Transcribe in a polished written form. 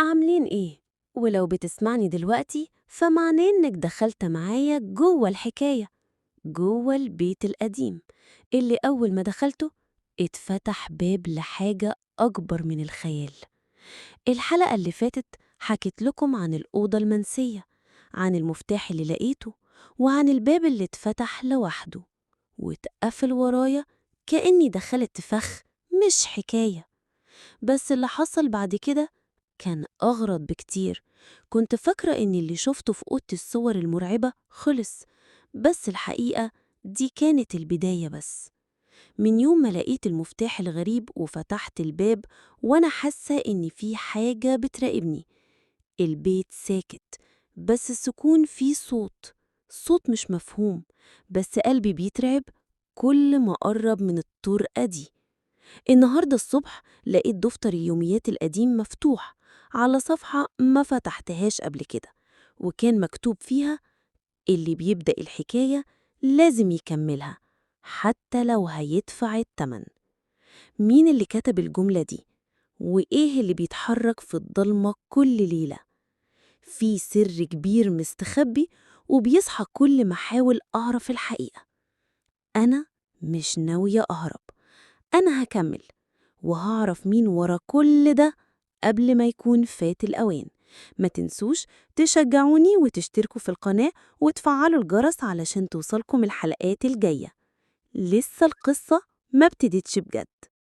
عاملين إيه؟ ولو بتسمعني دلوقتي فمعناه إنك دخلت معايا جوه الحكاية، جوه البيت القديم اللي أول ما دخلته اتفتح باب لحاجة أكبر من الخيال. الحلقة اللي فاتت حكيت لكم عن الأوضة المنسية، عن المفتاح اللي لقيته، وعن الباب اللي اتفتح لوحده واتقفل ورايا كأني دخلت فخ، مش حكاية. بس اللي حصل بعد كده كان أغرب بكتير. كنت فاكرة إن اللي شفته في أوضة الصور المرعبة خلص، بس الحقيقة دي كانت البداية بس. من يوم ما لقيت المفتاح الغريب وفتحت الباب وأنا حاسة إن في حاجة بتراقبني. البيت ساكت، بس السكون فيه صوت، صوت مش مفهوم، بس قلبي بيترعب كل ما قرب من الطرقة دي. النهاردة الصبح لقيت دفتر اليوميات القديم مفتوح على صفحة ما فتحتهاش قبل كده، وكان مكتوب فيها: اللي بيبدأ الحكاية لازم يكملها حتى لو هيدفع التمن. مين اللي كتب الجملة دي؟ وإيه اللي بيتحرك في الضلمة كل ليلة؟ في سر كبير مستخبي وبيصحى كل ما أحاول أعرف الحقيقة. أنا مش ناوية أهرب، أنا هكمل وهعرف مين ورا كل ده قبل ما يكون فات الأوان. ما تنسوش تشجعوني وتشتركوا في القناة وتفعلوا الجرس علشان توصلكم الحلقات الجاية. لسه القصة ما ابتدتش بجد.